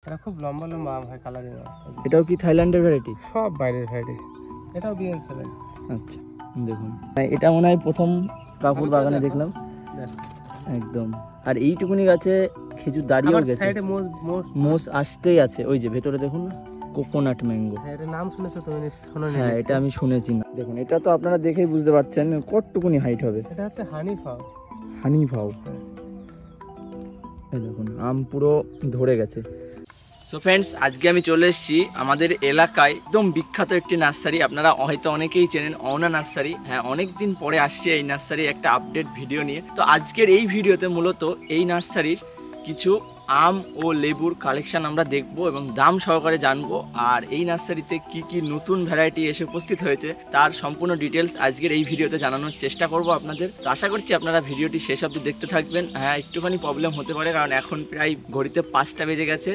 এটা খুব লম্বা লম্বা আম হয়, কালারিং আম। এটাও কি থাইল্যান্ডের ভ্যারাইটি? সব বাইরের ভ্যারাইটি। এটাও BN7। আচ্ছা দেখুন, এটা মনে হয় প্রথম কাকুর বাগানে দেখলাম একদম। আর এইটুকুনি গাছে খেজুর দাঁড়িয়েও গেছে, সাইডে মোষ আসতেই আছে। ওই যে ভেতরে দেখুন না, কোকোনাট ম্যাঙ্গো। এটা নাম শুনেছো তুমি? হ্যাঁ, এটা আমি শুনেছি না। দেখুন, এটা তো আপনারা দেখেই বুঝতে পারছেন কতটুকুনি হাইট হবে। এটা হচ্ছে হানি ফাও। হানি ফাও, এই দেখুন আম পুরো ধরে গেছে। সো ফ্রেন্ডস, আজকে আমি চলে এসেছি আমাদের এলাকায় একদম বিখ্যাত একটি নার্সারি। আপনারা হয়তো অনেকেই চেনেন, অওনা নার্সারি। হ্যাঁ, অনেক দিন পরে আসছে এই নার্সারি একটা আপডেট ভিডিও নিয়ে। তো আজকের এই ভিডিওতে মূলত এই নার্সারির কিছু আম ও লেবুর কালেকশন আমরা দেখবো এবং দাম সহকারে জানবো। আর এই নার্সারিতে কি কি নতুন ভ্যারাইটি এসে উপস্থিত হয়েছে তার সম্পূর্ণ ডিটেলস আজকের এই ভিডিওতে জানানোর চেষ্টা করব আপনাদের। তো আশা করছি আপনারা ভিডিওটি শেষ অবধি দেখতে থাকবেন। হ্যাঁ, একটুখানি প্রবলেম হতে পারে, কারণ এখন প্রায় ঘড়িতে 5টা বেজে গেছে,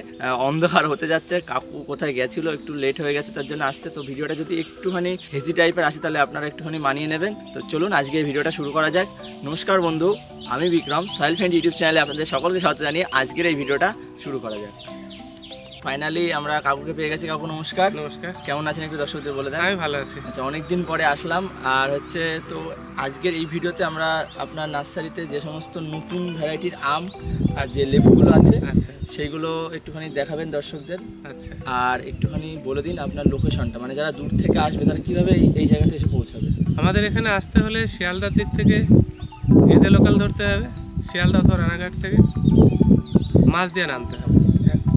অন্ধকার হতে যাচ্ছে। কাকু কোথায় গেছিলো, একটু লেট হয়ে গেছে তার জন্য আসতে। তো ভিডিওটা যদি একটুখানি হেজি টাইপের আসে তাহলে আপনারা একটুখানি মানিয়ে নেবেন। তো চলুন আজকে এই ভিডিওটা শুরু করা যাক। নমস্কার বন্ধু, আমি বিক্রম, সয়েল ফ্রেন্ড ইউটিউব চ্যানেলে আপনাদের সকলকে স্বাগত জানিয়ে আজকের এই ভিডিওটা শুরু করা যাক। ফাইনালি আমরা কাকুকে পেয়ে গেছি। কাকু নমস্কার। নমস্কার। কেমন আছেন একটু দর্শকদের বলে দেন। আমি ভালো আছি। আচ্ছা, অনেকদিন পরে আসলাম। আর হচ্ছে তো আজকের এই ভিডিওতে আমরা আপনার নার্সারিতে যে সমস্ত নতুন ভ্যারাইটির আম আর যে লেবুগুলো আছে, আচ্ছা, সেইগুলো একটুখানি দেখাবেন দর্শকদের। আচ্ছা। আর একটুখানি বলে দিন আপনার লোকেশনটা, মানে যারা দূর থেকে আসবে তারা কীভাবে এই জায়গাতে এসে পৌঁছাবে। আমাদের এখানে আসতে হলে শিয়ালদার দিক থেকে গেদে লোকাল ধরতে হবে, শিয়ালদা অথবা রানাঘাট থেকে মাছ দিয়ে নামতে হবে।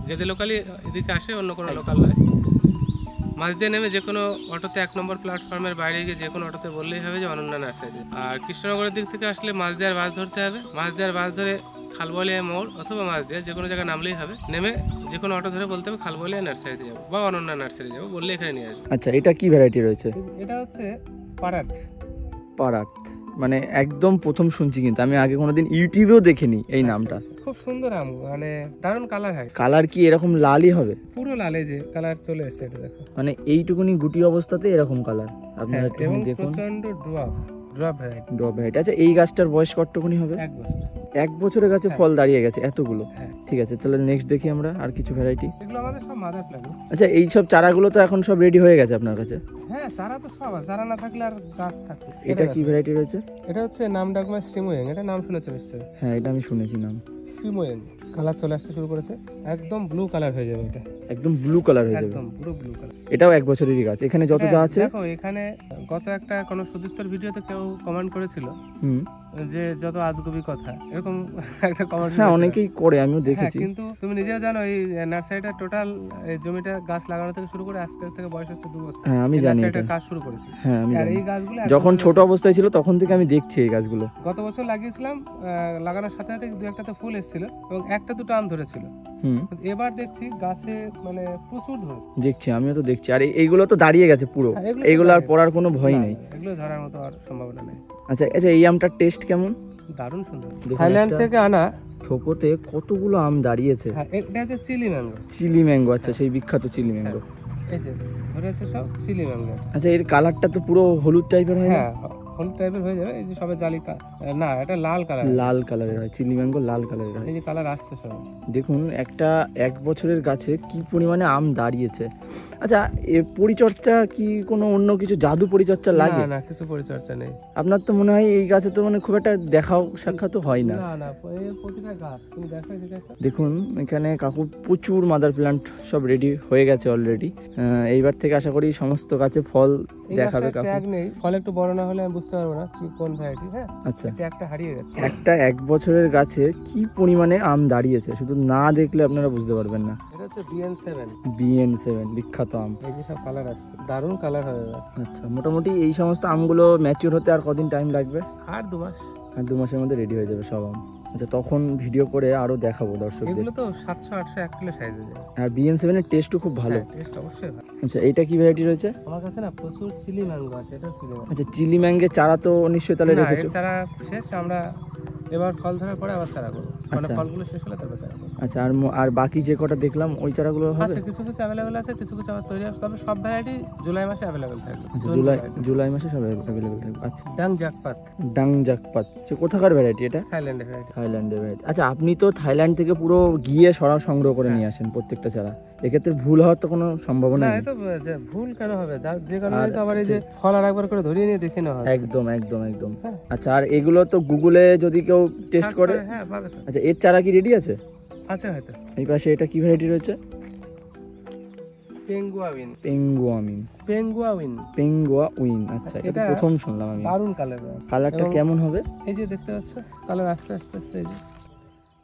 গেদে লোকালই এদিকে আসে, অন্য কোনো লোকাল নয়। মাছ দিয়ে নেমে যে কোনো অটোতে 1 নম্বর প্ল্যাটফর্মের বাইরে গিয়ে যে কোনো অটোতে বললেই হবে যে অনন্যা নার্সারি। আর কৃষ্ণনগরের দিক থেকে আসলে মাছ দেওয়ার বাস ধরতে হবে। মাছ দেওয়ার বাস ধরে খালবলিয়া মোড় অথবা মাছ দিয়ে যে কোনো জায়গায় নামলেই হবে। নেমে যে কোনো অটো ধরে বলতে হবে খালবলিয়া নার্সারিতে যাবো বা অনন্যা নার্সারি যাবো, বললে এখানে নিয়ে আসবে। আচ্ছা, এটা কি ভ্যারাইটি রয়েছে? এটা হচ্ছে পারাত। পারাত মানে একদম প্রথম শুনছি, কিন্তু আমি আগে কোনোদিন ইউটিউবেও দেখিনি এই নামটা। খুব সুন্দর আম, মানে দারুণ কালার হয়। কালার কি এরকম লালই হবে? পুরো লালে যে কালার চলে এসেছে, এটা দেখো। মানে এইটুকুনি গুটি অবস্থাতে এরকম কালার আপনারা একটু দেখুন। প্রচন্ড ড্রপ ভ্যারাইটি। Drop variety. আচ্ছা, এই গাছটার বয়স কতটুকুনি হবে? 1 বছর। 1 বছরের গাছে ফল দাঁড়িয়ে গেছে এতগুলো? হ্যাঁ। ঠিক আছে, তাহলে নেক্সট দেখি আমরা আর কিছু ভ্যারাইটি। এগুলো আমাদের সব মাদার প্ল্যান্ট। আচ্ছা, এই সব চারাগুলো তো এখন সব রেডি হয়ে গেছে আপনার কাছে? হ্যাঁ, চারা তো সব আছে, চারা না থাকলে আর গাছ থাকে। এটা কি ভ্যারাইটি রয়েছে? এটা হচ্ছে নাম ডাকমা সিমোয়েং। এটা নাম শুনেছো নিশ্চয়ই? হ্যাঁ, এটা আমি শুনেছি নাম। সিমোয়েং কালার চলে আসতে শুরু করেছে, একদম ব্লু কালার হয়ে যাবে। এটা একদম ব্লু কালার হয়ে যাবে, একদম পুরো ব্লু কালার। এটাও 1 বছরেরই গাছ। এখানে যত যা আছে দেখো, এখানে গত একটা কোন সুদীপ্তর ভিডিওতে কেউ কমেন্ট করেছিল যে যত আজগুবি কথা, এরকম একটা কমেন্ট। হ্যাঁ, অনেকেই করে, আমিও দেখেছি। কিন্তু তুমি নিজেও জানো এই নার্সারিটা টোটাল এই জমিটা গাছ লাগানো থেকে শুরু করে আজকে থেকে বয়স হচ্ছে 2 বছর। হ্যাঁ, আমি জানি এটা কাজ শুরু করেছি। হ্যাঁ, আমি আর জানি। এই গাছগুলো যখন ছোট অবস্থায় ছিল তখন থেকে আমি দেখছি এই গাছগুলো। গত বছর লাগিয়েছিলাম, লাগানোর সাথে সাথে 2-1টাতে ফুল এসেছিল এবং 1-2 আম ধরেছিল। এবার দেখছি গাছে মানে প্রচুর ধরেছে। দেখছি, আমিও তো দেখছি। আর এইগুলো তো দাঁড়িয়ে গেছে পুরো, এইগুলো আর পড়ার কোনো ভয় নেই। এগুলো ধরার মতো আর সম্ভাবনা নেই। আচ্ছা, এই আমটার টেস্ট কেমন? দারুণ সুন্দর। থাইল্যান্ড থেকে আনা থোকোতে কতগুলো আম দাঁড়িয়েছে। হ্যাঁ, এটা হচ্ছে চিলি ম্যাঙ্গো। চিলি ম্যাঙ্গো, আচ্ছা, সেই বিখ্যাত চিলি ম্যাঙ্গো। এই যে ধরেছে সব চিলি ম্যাঙ্গো। আচ্ছা, এর কালারটা তো পুরো হলুদ টাইপের হয়। হ্যাঁ, হলুদ টাইপের হয়ে যাবে। এই যে সবে জালি না, এটা লাল কালার। লাল কালারের হয় চিলি ম্যাঙ্গো, লাল কালারের হয়। এই যে কালার আসছে সব। দেখুন, একটা 1 বছরের গাছে কি পরিমাণে আম দাঁড়িয়েছে। আচ্ছা, এর পরিচর্যা কি কোনো অন্য কিছু জাদু পরিচর্যা লাগে? না, কিছু পরিচর্যা নেই। আপনার তো মনে হয় এই গাছে তো মানে খুব একটা দেখাও সাক্ষাৎ হয় না। না, এই প্রতিটা গাছ তুমি দেখো। দেখুন, এখানে কাকু প্রচুর মাদার প্ল্যান্ট সব রেডি হয়ে গেছে অলরেডি। এইবার থেকে আশা করি সমস্ত গাছে ফল দেখাবে কাকু। ট্যাগ নেই, ফল একটু বড় না হলে আমি বুঝতে পারবো না কি কোন ভ্যারাইটি। হ্যাঁ, আচ্ছা, ট্যাগটা হারিয়ে গেছে। একটা 1 বছরের গাছে কি পরিমাণে আম দাঁড়িয়েছে শুধু না দেখলে আপনারা বুঝতে পারবেন না। এটা হচ্ছে BN7। BN7 বিখ্যাত আম। এই যে সব কালার আসছে, দারুণ কালার হবে। আচ্ছা, মোটামুটি এই সমস্ত আমগুলো ম্যাচিউর হতে আর কদিন টাইম লাগবে? আর 2 মাস। আর 2 মাসের মধ্যে রেডি হয়ে যাবে সব আম। আচ্ছা, তখন ভিডিও করে আরো দেখাবো দর্শকদের। এগুলো তো 700-800 1 কিলো সাইজ হয়ে যায়। আর BN7 এর টেস্টও খুব ভালো। টেস্ট অবশ্যই ভালো। আচ্ছা, এটা কি ভ্যারাইটি রয়েছে? আমার কাছে না প্রচুর চিলি ম্যাঙ্গো আছে। এটা চিলি ম্যাঙ্গো। আচ্ছা, চিলি ম্যাঙ্গো চারা তো নিশ্চয়ই তাহলে রেখেছো? চারা শেষ, আমরা এবার ফল ধরার পরে আবার চারা করবো, মানে আচ্ছা। ফলগুলো শেষ হলে তারপর চারা করবো। আচ্ছা, আর বাকি যে কটা দেখলাম ওই চারাগুলো হবে? আচ্ছা, কিছু কিছু অ্যাভেলেবেল আছে, কিছু কিছু আবার তৈরি আছে, তবে সব ভ্যারাইটি জুলাই মাসে অ্যাভেলেবেল থাকবে। আচ্ছা, জুলাই মাসে সব অ্যাভেলেবেল থাকবে। আচ্ছা, ডাং জাকপাত, ডাং জাকপাত কোথাকার ভ্যারাইটি এটা? থাইল্যান্ডের ভ্যারাইটি। থাইল্যান্ডের ভ্যারাইটি। আচ্ছা, আপনি তো থাইল্যান্ড থেকে পুরো গিয়ে সরা সংগ্রহ করে নিয়ে আসেন প্রত্যেকটা চারা, এক্ষেত্রে ভুল হওয়ার তো কোনো সম্ভাবনা না, নেই? এতো ভুল কেন হবে, যে কারণে তো আবার এই যে ফল আর একবার করে ধরিয়ে নিয়ে দেখে নেওয়া হয়। একদম একদম একদম। হ্যাঁ। আচ্ছা, আর এগুলো তো গুগলে যদি কেউ টেস্ট করে, হ্যাঁ পাবে তো। আচ্ছা, এর চারা কি রেডি আছে? আছে হয়তো। এই পাশে এটা কি ভ্যারাইটি রয়েছে? পেঙ্গুয়াউইন। পেঙ্গুয়ামিন, পেঙ্গুয়াউইন। পেঙ্গুয়াউইন। আচ্ছা, এটা এটা প্রথম শুনলাম আমি। দারুণ কালার। কালারটা এবং কেমন হবে? এই যে দেখতে পাচ্ছ কালার আস্তে আস্তে আস্তে এই যে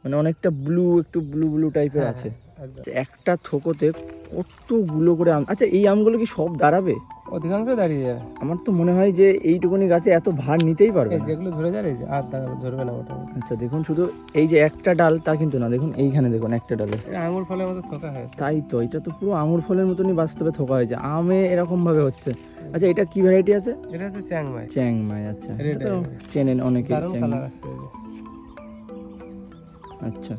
মানে অনেকটা ব্লু, একটু ব্লু ব্লু টাইপের আছে। একদম। আচ্ছা, একটা থোকতে কতগুলো করে আম। আচ্ছা, এই আমগুলো কি সব দাঁড়াবে? অধিকাংশ দাঁড়িয়ে যাবে। আমার তো মনে হয় যে এইটুকুনি গাছে এত ভার নিতেই পারবে এই না। যেগুলো ধরে যায় এই যে আর ধরবে না মোটামুটি। আচ্ছা, দেখুন শুধু এই যে একটা ডাল তা কিন্তু না, দেখুন এইখানে দেখুন একটা ডালে। এটা আঙুর ফলের মতো থোকা হয়েছে। তাই তো, এটা তো পুরো আঙুর ফলের মতনই বাস্তবে থোকা হয়েছে, আমে এরকম ভাবে হচ্ছে। আচ্ছা, এটা কি ভ্যারাইটি আছে? এটা হচ্ছে চ্যাংমাই। চ্যাংমাই। আচ্ছা, Red এটা তো এর। চেনেন অনেকে দারুণ চ্যাংমাই। কালার আসছে এই যে। আচ্ছা,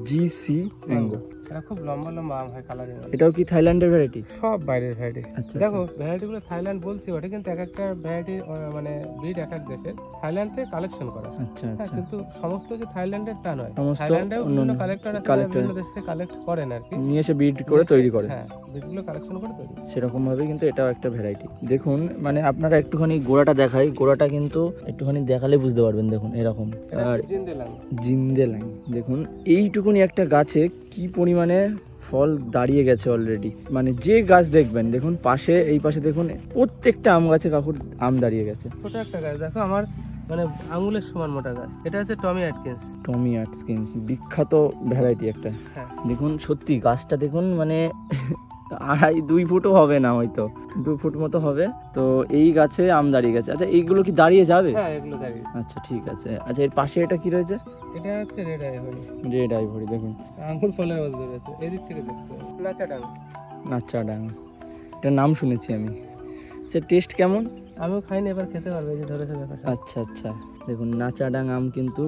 জিসি ম্যাঙ্গো। এটা খুব লম্বা লম্বা আম হয় কালারিং। এটাও কি থাইল্যান্ডের ভ্যারাইটি? সব বাইরের ভ্যারাইটি। আচ্ছা, দেখো ভ্যারাইটি গুলো থাইল্যান্ড বলছি ওটা কিন্তু এক একটা ভ্যারাইটি মানে ব্রিড এক এক দেশের, থাইল্যান্ড থেকে কালেকশন করা। আচ্ছা হ্যাঁ, আচ্ছা, কিন্তু সমস্ত যে থাইল্যান্ডের টা নয়, সমস্ত থাইল্যান্ডেও বিভিন্ন অন্যান্য কালেক্টর আছে, collector। বিভিন্ন দেশ থেকে কালেক্ট করেন আর কি, নিয়ে এসে বিড করে তৈরি করে। হ্যাঁ ব্রিডগুলো কালেকশন করে তৈরি। সেরকম ভাবে কিন্তু এটাও একটা ভ্যারাইটি। দেখুন, মানে আপনারা একটুখানি গোড়াটা দেখাই, গোড়াটা কিন্তু একটুখানি দেখালে বুঝতে পারবেন। দেখুন এরকম। আর জিন্দেলাং। জিন্দেলাং, দেখুন এইটুকুনি একটা গাছে কি পরিমাণে ফল দাঁড়িয়ে গেছে অলরেডি। মানে যে গাছ দেখবেন, দেখুন পাশে, এই পাশে দেখুন প্রত্যেকটা আম গাছে কাকুর আম দাঁড়িয়ে গেছে। ছোট একটা গাছ দেখো, আমার মানে আঙুলের সমান মোটা গাছ। এটা হচ্ছে টমি অ্যাটকিন্স। টমি অ্যাটকিন্স বিখ্যাত ভ্যারাইটি একটা। হ্যাঁ। দেখুন সত্যি গাছটা দেখুন, মানে 2.5 ফুটও হবে না, হয়তো 2 ফুট মতো হবে। তো এই গাছে আম দাঁড়িয়ে গেছে। আচ্ছা, এইগুলো কি দাঁড়িয়ে যাবে? হ্যাঁ, এগুলো দাঁড়িয়ে। আচ্ছা, ঠিক আছে। আচ্ছা, এর পাশে এটা কি রয়েছে? এটা হচ্ছে রেড আইভরি। Red ivory. দেখুন আঙুর ফলের মতো ধরেছে, এদিক থেকে দেখতে হবে। নাচাডাং। নাচাডাং, এটার নাম শুনেছি আমি। আচ্ছা, টেস্ট কেমন? আমিও খাইনি, এবার খেতে পারবে, এই যে ধরেছে দেখো। আচ্ছা আচ্ছা, দেখুন নাচাডাং আম কিন্তু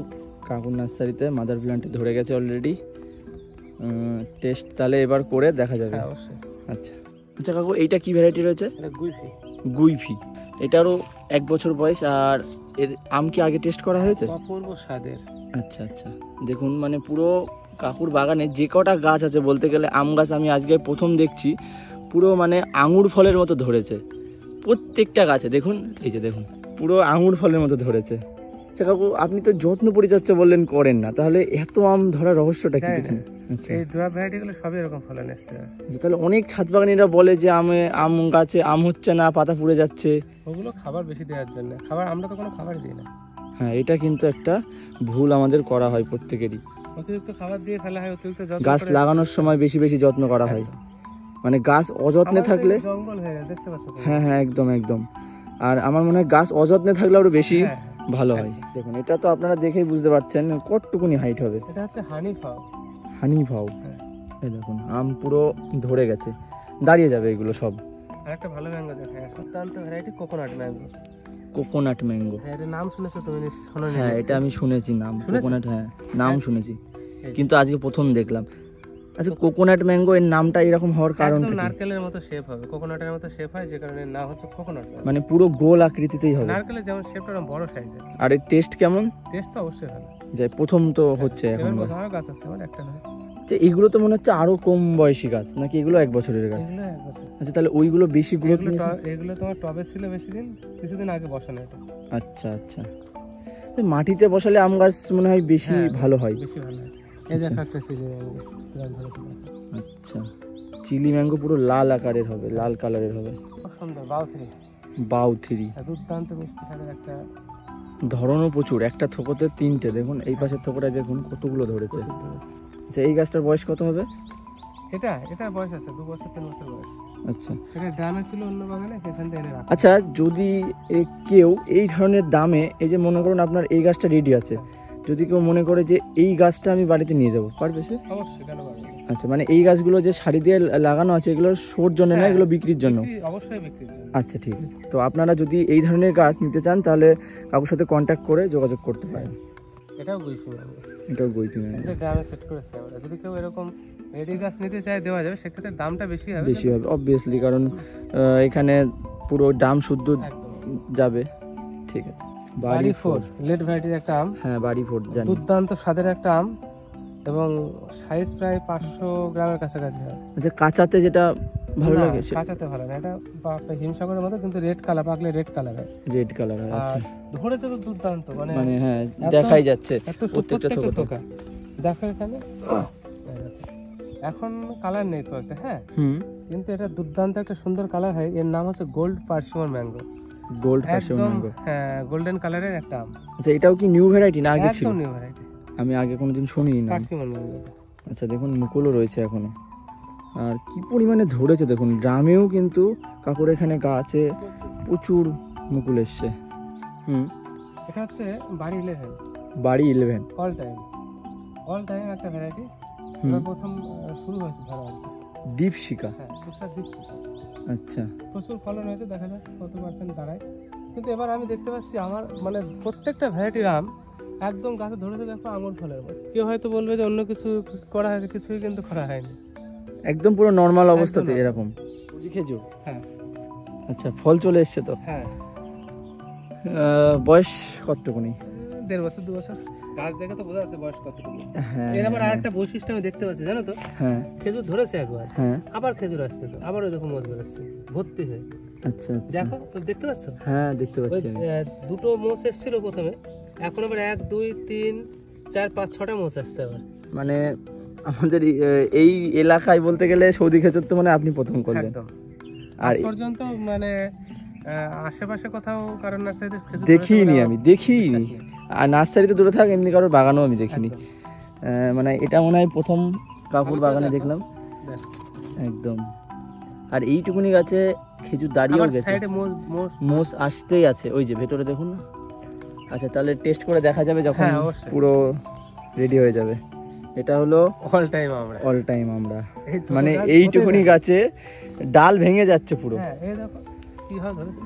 কাকুর নার্সারিতে মাদার প্ল্যান্টে ধরে গেছে অলরেডি। টেস্ট তাহলে এবার করে দেখা যাবে। হ্যাঁ অবশ্যই। আচ্ছা আচ্ছা কাকু, এইটা কি ভ্যারাইটি রয়েছে? এটা গুইফি। গুইফি, এটারও 1 বছর বয়স। আর এর আম কি আগে টেস্ট করা হয়েছে? অপূর্ব স্বাদের। আচ্ছা আচ্ছা, দেখুন মানে পুরো কাকুর বাগানে যে কটা গাছ আছে, বলতে গেলে আম গাছ আমি আজকে প্রথম দেখছি পুরো মানে আঙুর ফলের মতো ধরেছে প্রত্যেকটা গাছে। দেখুন এই যে দেখুন পুরো আঙুর ফলের মতো ধরেছে। আচ্ছা কাকু, আপনি তো যত্ন পরিচর্যা বললেন করেন না, তাহলে এত আম ধরার রহস্যটা কি পিছনে? আচ্ছা, এই দুয়া ভ্যারাইটি গুলো সবই এরকম ফলন এসছে। তাহলে অনেক ছাদ বাগানিরা বলে যে আম গাছে আম হচ্ছে না, পাতা পুড়ে যাচ্ছে। ওগুলো খাবার বেশি দেওয়ার জন্য। খাবার আমরা তো কোনো খাবার দিই না। হ্যাঁ, এটা কিন্তু একটা ভুল আমাদের করা হয় প্রত্যেকেরই। অতিরিক্ত খাবার দিয়ে ফেলা হয়, অতিরিক্ত যত্ন গাছ করে লাগানোর সময় বেশি বেশি যত্ন করা হয়, মানে গাছ অযত্নে আমাদের থাকলে। জঙ্গল হয়ে যায়, দেখতে পাচ্ছ তো? হ্যাঁ হ্যাঁ, একদম একদম। আর আমার মনে হয় গাছ অযত্নে থাকলে আরো বেশি হ্যাঁ, ভালো হয়। দেখুন এটা তো আপনারা দেখেই বুঝতে পারছেন কতটুকুনি হাইট হবে। এটা হচ্ছে হানি ফাও। হানি ভাও। হ্যাঁ। এই দেখুন আম পুরো ধরে গেছে, দাঁড়িয়ে যাবে এগুলো সব। আর একটা ভালো ম্যাঙ্গো দেখায়, দুর্দান্ত variety coconut mango. Coconut mango, হ্যাঁ, এর নাম শুনেছো তুমি? হ্যাঁ এটা আমি শুনেছি নাম, শুনেছো? কোকোনাট, হ্যাঁ নাম হ্যাঁ। শুনেছি, এই। কিন্তু আজকে প্রথম দেখলাম। আচ্ছা, কোকোনাট ম্যাঙ্গো এর নামটা এরকম হওয়ার কারণটা একদম কি? নারকেলের মতো শেপ হবে, কোকোনাটের মতো শেপ হয়, যে কারণে নাম হচ্ছে কোকোনাট ম্যাঙ্গো। মানে পুরো গোল আকৃতিতেই হবে। নারকেলের যেমন শেপটা ওরকম বড় সাইজের। আর এর টেস্ট কেমন? টেস্ট তো অবশ্যই ভালো। যে প্রথম তো হচ্ছে এখন। এবার প্রথমে গাছ আছে আমার একটা নয়। আচ্ছা, এইগুলো তো মনে হচ্ছে আরো কম বয়সী গাছ, নাকি এগুলো 1 বছরের গাছ? এগুলো এক বছর। আচ্ছা, তাহলে ওইগুলো বেশি গ্রোথ এগুলো নিয়েছে। এগুলো তোমার টবে ছিল বেশি দিন, কিছুদিন আগে বসানো এটা। আচ্ছা আচ্ছা, তো মাটিতে বসালে আম গাছ মনে হয় বেশি হ্যাঁ, ভালো হয়। বেশি ভালো হয়। এই যে আচ্ছা। একটা চিলি ম্যাঙ্গো কিরকম ধরেছে দেখো। আচ্ছা, চিলি ম্যাঙ্গো পুরো লাল আকারের হবে, লাল কালারের হবে। খুব সুন্দর বাউথরি। বাউথিরি, দুর্দান্ত মিষ্টি স্বাদের একটা ধরনও প্রচুর, একটা থোকতে 3টে। দেখুন এই পাশের থোকটা দেখুন কতগুলো ধরেছে। প্রসিদ্ধ গাছ। আচ্ছা, এই গাছটার বয়স কত হবে? এটা বয়স আছে 2 বছর 3 বছর বয়স। আচ্ছা এটা দামে ছিল অন্য বাগানে, সেখান থেকে এনে রাখা। আচ্ছা, যদি কেউ এই ধরনের দামে, এই যে মনে করুন আপনার এই গাছটা রেডি আছে, যদি কেউ মনে করে যে এই গাছটা আমি বাড়িতে নিয়ে যাব, পারবে সে? অবশ্যই, কেন পারবে না? আচ্ছা, মানে এই গাছগুলো যে সারি দিয়ে লাগানো আছে এগুলো শোর জন্য না, হ্যাঁ, এগুলো বিক্রির জন্য? অবশ্যই বিক্রির জন্য। আচ্ছা ঠিক আছে, তো আপনারা যদি এই ধরনের গাছ নিতে চান তাহলে কাকুর সাথে কন্ট্যাক্ট করে যোগাযোগ করতে পারেন। এটাও গুইফি ম্যাঙ্গো, এটাও গৈতি ম্যাঙ্গো। এটা গ্রামে সেট করেছে আমরা। যদি কেউ এরকম রেডি গাছ নিতে চায় দেওয়া যাবে, সেক্ষেত্রে দামটা বেশি হবে। বেশি হবে অবভিয়াসলি, কারণ এখানে পুরো দাম শুদ্ধ একদম। যাবে। ঠিক আছে। বাড়ি 4 লেট ভ্যারাইটির একটা আম, হ্যাঁ বাড়ি 4 জানি। দুর্দান্ত স্বাদের একটা আম এবং সাইজ প্রায় 500 গ্রামের কাছাকাছি হয়। আচ্ছা, কাঁচাতে যেটা ভালো লাগে কাঁচাতে ভালো না, এটা হিমসাগরের মতো কিন্তু রেড কালার, পাকলে রেড কালার হয়। রেড কালার হয়। আচ্ছা, ধরেছে তো দুর্দান্ত, মানে হ্যাঁ দেখাই যাচ্ছে প্রত্যেকটা প্রত্যেকটা থোকা। দেখো এখানে এখন কালার নেই তো একটা, হ্যাঁ কিন্তু এটা দুর্দান্ত একটা সুন্দর কালার হয়। এর নাম হচ্ছে gold persimmon mango. Gold persimmon mango, হ্যাঁ গোল্ডেন কালারের একটা আম। আচ্ছা, এটাও কি নিউ ভ্যারাইটি না আগে ছিল? একদম নিউ ভ্যারাইটি, আমি আগে কোনোদিন শুনিনি না। Persimmon mango. আচ্ছা, দেখুন মুকুলও রয়েছে এখনো, আর কি পরিমাণে ধরেছে দেখুন। ড্রামেও কিন্তু কাকুর এখানে গাছে প্রচুর মুকুল এসছে। এটা হচ্ছে বাড়ি 11, বাড়ি 11 অল টাইম একটা ভ্যারাইটি। প্রথম শুরু হয়েছে ধরা আর কি। দীপশিকা, হ্যাঁ দুটো দীপশিকা। আচ্ছা, প্রচুর ফলন হয়েছে, দেখা যাক কত পার্সেন্ট দাঁড়ায়। কিন্তু এবার আমি দেখতে পাচ্ছি আমার মানে প্রত্যেকটা ভ্যারাইটির আম একদম গাছে ধরেছে, দেখো আঙুর ফলের মতো। কেউ হয়তো বলবে যে অন্য কিছু করা হয়েছে, কিছুই কিন্তু করা হয়নি, একদম পুরো নর্মাল অবস্থাতে এরকম খেজুর। হ্যাঁ আচ্ছা, ফল চলে এসছে তো। হ্যাঁ, বয়স কতটুকুনি? 1.5 বছর 2 বছর। গাছ দেখে তো বোঝা যাচ্ছে বয়স কতটুকু। হ্যাঁ, এর আবার আরেকটা বৈশিষ্ট্য আমি দেখতে পাচ্ছি, জানো তো? হ্যাঁ, খেজুর ধরেছে একবার, হ্যাঁ, আবার খেজুর আসছে, তো আবার ওই দেখো মোজ বেরোচ্ছে ভর্তি হয়ে। আচ্ছা আচ্ছা, দেখো দেখতে পাচ্ছ? হ্যাঁ দেখতে পাচ্ছি আমি। দুটো মোষ এসেছিল প্রথমে, এখন আবার 1 2 3 4 5 6টা মোষ আসছে আবার। মানে আমাদের এই এলাকায় বলতে গেলে সৌদি খেজুর তো মানে আপনি প্রথম করলেন। একদম। আর আজ পর্যন্ত মানে আশেপাশে কোথাও কারণ নার্সারিতে খেজুর দেখিনি, আমি দেখিনি। আর নার্সারি তো দূরে থাক, এমনি কারোর বাগানও আমি দেখিনি। মানে এটা মনে হয় প্রথম কাকুর বাগানে দেখলাম একদম। আর এইটুকুনি গাছে খেজুর দাঁড়িয়েও গেছে, মোষ আসতেই আছে, ওই যে ভেতরে দেখুন না। আচ্ছা, তাহলে টেস্ট করে দেখা যাবে যখন পুরো রেডি হয়ে যাবে। এটা হলো অল টাইম আমরা, মানে এইটুকুনি গাছে ডাল ভেঙে যাচ্ছে পুরো। হ্যাঁ এই দেখো কি হয় ধরেছে,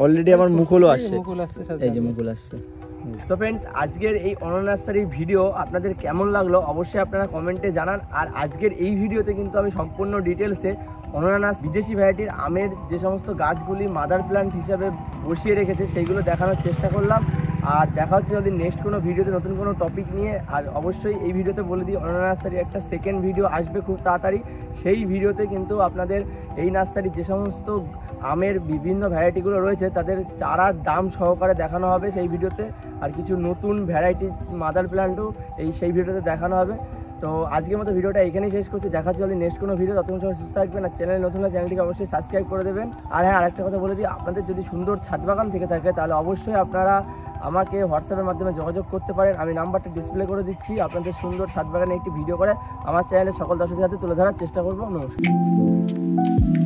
অলরেডি আমার মুকুলও আসছে, সব এই যে মুকুল আসছে। তো ফ্রেন্ডস, আজকের এই অনানার্সারির ভিডিও আপনাদের কেমন লাগলো অবশ্যই আপনারা কমেন্টে জানান। আর আজকের এই ভিডিওতে কিন্তু আমি সম্পূর্ণ ডিটেলসে অনানাস বিদেশি ভ্যারাইটির আমের যে সমস্ত গাছগুলি মাদার প্ল্যান্ট হিসাবে বসিয়ে রেখেছে সেইগুলো দেখানোর চেষ্টা করলাম। আর দেখা হচ্ছে যদি নেক্সট কোনো ভিডিওতে নতুন কোনো টপিক নিয়ে। আর অবশ্যই এই ভিডিওতে বলে দিই, অনানার্সারির একটা সেকেন্ড ভিডিও আসবে খুব তাড়াতাড়ি। সেই ভিডিওতে কিন্তু আপনাদের এই নার্সারির যে সমস্ত আমের বিভিন্ন ভ্যারাইটিগুলো রয়েছে তাদের চারার দাম সহকারে দেখানো হবে সেই ভিডিওতে। আর কিছু নতুন ভ্যারাইটি মাদার প্ল্যান্টও সেই ভিডিওতে দেখানো হবে। তো আজকের মতো ভিডিওটা এখানেই শেষ করছি। দেখা হচ্ছে যদি নেক্সট কোনো ভিডিও, ততক্ষণ সবাই সুস্থ থাকবেন। আর চ্যানেল নতুন হলে চ্যানেলটিকে অবশ্যই সাবস্ক্রাইব করে দেবেন। আর হ্যাঁ, আরেকটা কথা বলে দিই, আপনাদের যদি সুন্দর ছাদ বাগান থেকে থাকে তাহলে অবশ্যই আপনারা আমাকে হোয়াটসঅ্যাপের মাধ্যমে যোগাযোগ করতে পারেন। আমি নাম্বারটা ডিসপ্লে করে দিচ্ছি। আপনাদের সুন্দর ছাদ বাগানে একটি ভিডিও করে আমার চ্যানেলে সকল দর্শকদের হাতে তুলে ধরার চেষ্টা করবো। নমস্কার।